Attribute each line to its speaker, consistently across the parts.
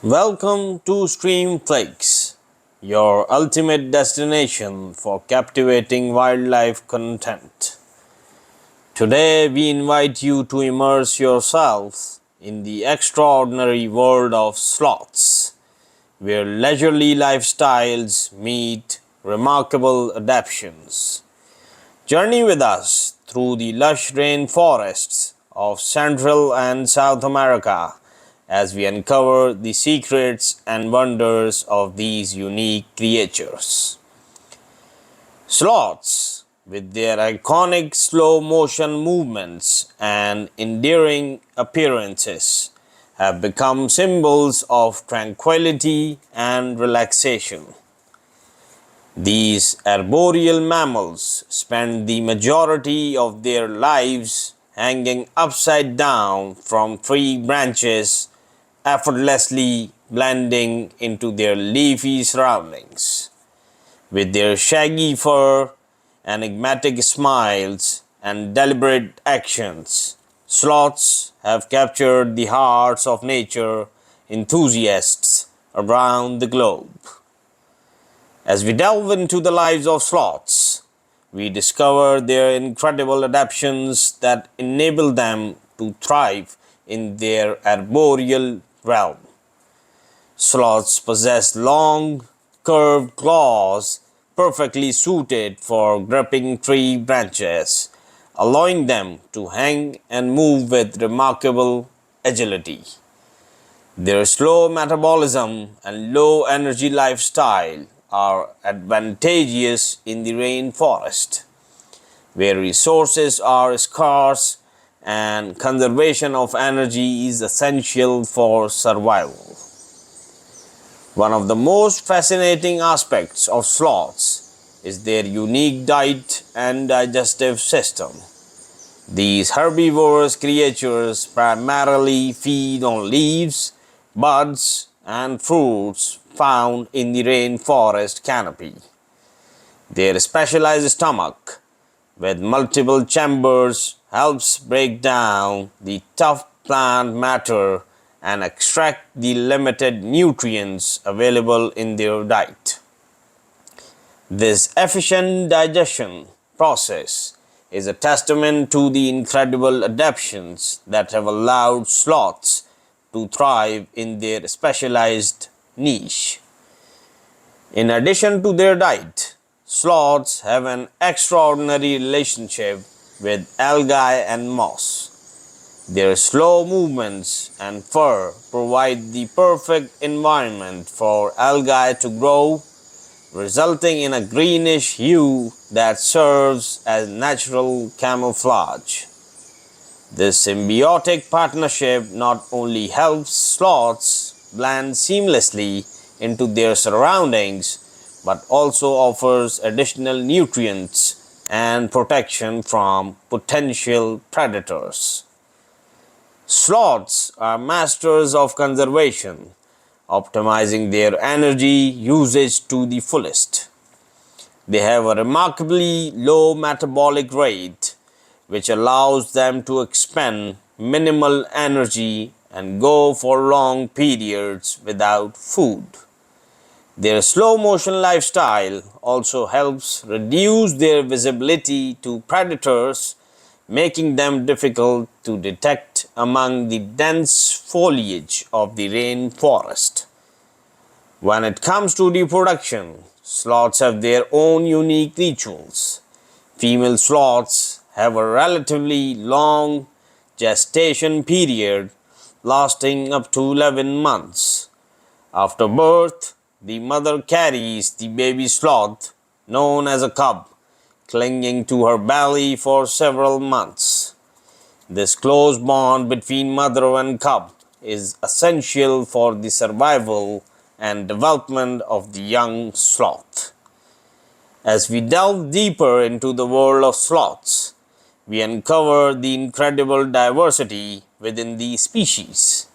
Speaker 1: Welcome to Streamflix, your ultimate destination for captivating wildlife content. Today we invite you to immerse yourself in the extraordinary world of sloths, where leisurely lifestyles meet remarkable adaptations. Journey with us through the lush rainforests of Central and South America as we uncover the secrets and wonders of these unique creatures. Sloths, with their iconic slow motion movements and endearing appearances, have become symbols of tranquility and relaxation. These arboreal mammals spend the majority of their lives hanging upside down from tree branches, effortlessly blending into their leafy surroundings. With their shaggy fur, enigmatic smiles, and deliberate actions, sloths have captured the hearts of nature enthusiasts around the globe. As we delve into the lives of sloths, we discover their incredible adaptations that enable them to thrive in their arboreal realm. Sloths possess long, curved claws perfectly suited for gripping tree branches, allowing them to hang and move with remarkable agility. Their slow metabolism and low energy lifestyle are advantageous in the rainforest, where resources are scarce and conservation of energy is essential for survival. One of the most fascinating aspects of sloths is their unique diet and digestive system. These herbivorous creatures primarily feed on leaves, buds, and fruits found in the rainforest canopy. Their specialized stomach, with multiple chambers, helps break down the tough plant matter and extract the limited nutrients available in their diet. This efficient digestion process is a testament to the incredible adaptations that have allowed sloths to thrive in their specialized niche. In addition to their diet, sloths have an extraordinary relationship with algae and moss. Their slow movements and fur provide the perfect environment for algae to grow, resulting in a greenish hue that serves as natural camouflage. This symbiotic partnership not only helps sloths blend seamlessly into their surroundings, but also offers additional nutrients and protection from potential predators. Sloths are masters of conservation, optimizing their energy usage to the fullest. They have a remarkably low metabolic rate, which allows them to expend minimal energy and go for long periods without food. Their slow motion lifestyle also helps reduce their visibility to predators, making them difficult to detect among the dense foliage of the rainforest. When it comes to reproduction, sloths have their own unique rituals. Female sloths have a relatively long gestation period lasting up to 11 months. After birth, the mother carries the baby sloth, known as a cub, clinging to her belly for several months. This close bond between mother and cub is essential for the survival and development of the young sloth. As we delve deeper into the world of sloths, we uncover the incredible diversity within the species.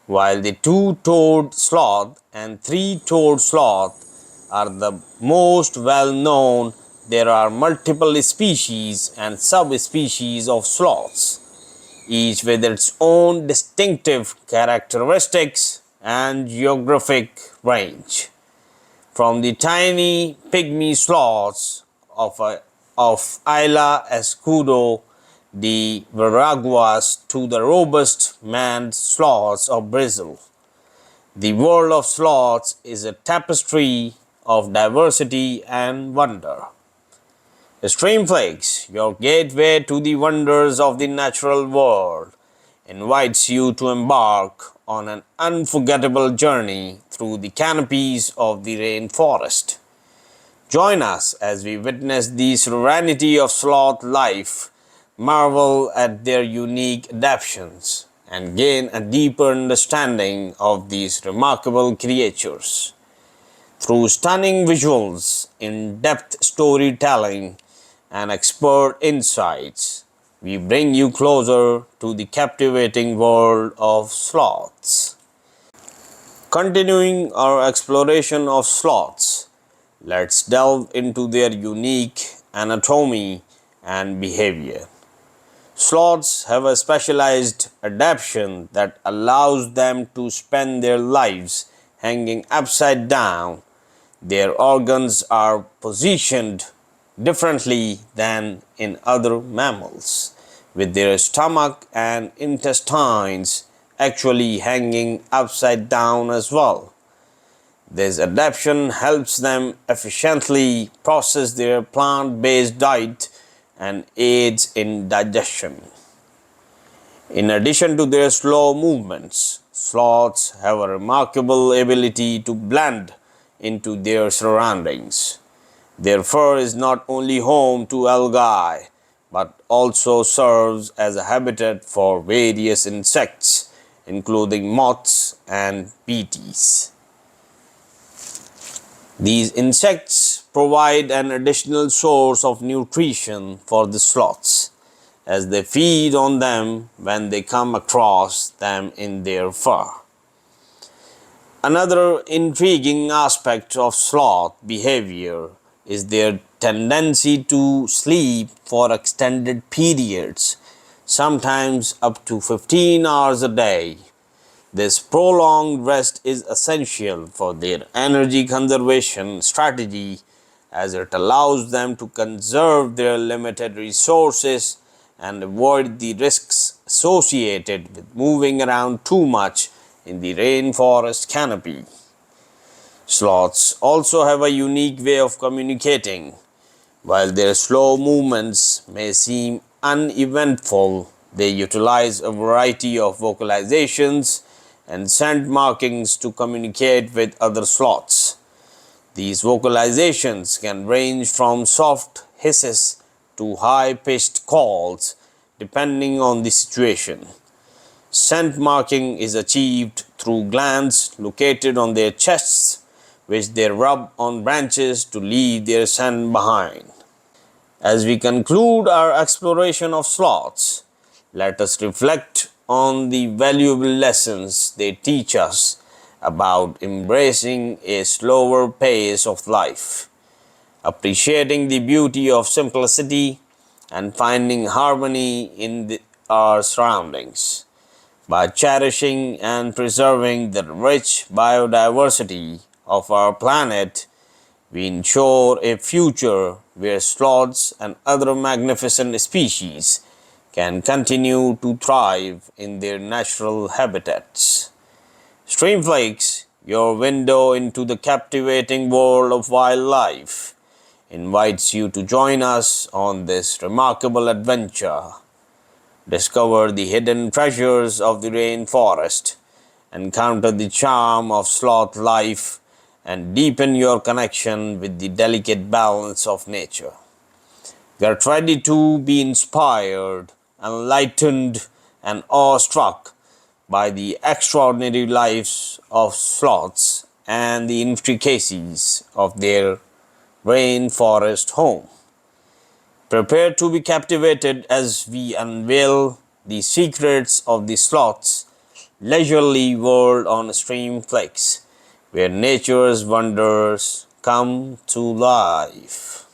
Speaker 1: While the two-toed sloth and three-toed sloth are the most well-known, there are multiple species and subspecies of sloths, each with its own distinctive characteristics and geographic range. From the tiny pygmy sloths of Isla Escudo de Veraguas to the robust maned sloths of Brazil, the world of sloths is a tapestry of diversity and wonder. Streamflix, your gateway to the wonders of the natural world, invites you to embark on an unforgettable journey through the canopies of the rainforest. Join us as we witness the serenity of sloth life, marvel at their unique adaptations, and gain a deeper understanding of these remarkable creatures. Through stunning visuals, in-depth storytelling, and expert insights, we bring you closer to the captivating world of sloths. Continuing our exploration of sloths, let's delve into their unique anatomy and behavior. Sloths have a specialized adaptation that allows them to spend their lives hanging upside down. Their organs are positioned differently than in other mammals, with their stomach and intestines actually hanging upside down as well. This adaptation helps them efficiently process their plant-based diet and aids in digestion. In addition to their slow movements, sloths have a remarkable ability to blend into their surroundings. Their fur is not only home to algae, but also serves as a habitat for various insects, including moths and beetles. These insects provide an additional source of nutrition for the sloths, as they feed on them when they come across them in their fur. Another intriguing aspect of sloth behavior is their tendency to sleep for extended periods, sometimes up to 15 hours a day. This prolonged rest is essential for their energy conservation strategy, as it allows them to conserve their limited resources and avoid the risks associated with moving around too much in the rainforest canopy. Sloths also have a unique way of communicating. While their slow movements may seem uneventful, they utilize a variety of vocalizations and scent markings to communicate with other sloths. These vocalizations can range from soft hisses to high-pitched calls, depending on the situation. Scent marking is achieved through glands located on their chests, which they rub on branches to leave their scent behind. As we conclude our exploration of sloths, let us reflect on the valuable lessons they teach us about embracing a slower pace of life, appreciating the beauty of simplicity, and finding harmony in our surroundings. By cherishing and preserving the rich biodiversity of our planet, we ensure a future where sloths and other magnificent species can continue to thrive in their natural habitats. Streamflix, your window into the captivating world of wildlife, invites you to join us on this remarkable adventure. Discover the hidden treasures of the rainforest, encounter the charm of sloth life, and deepen your connection with the delicate balance of nature. Get ready to be inspired, enlightened, and awestruck by the extraordinary lives of sloths and the intricacies of their rainforest home. Prepare to be captivated as we unveil the secrets of the sloth's leisurely world on Streamflix, where nature's wonders come to life.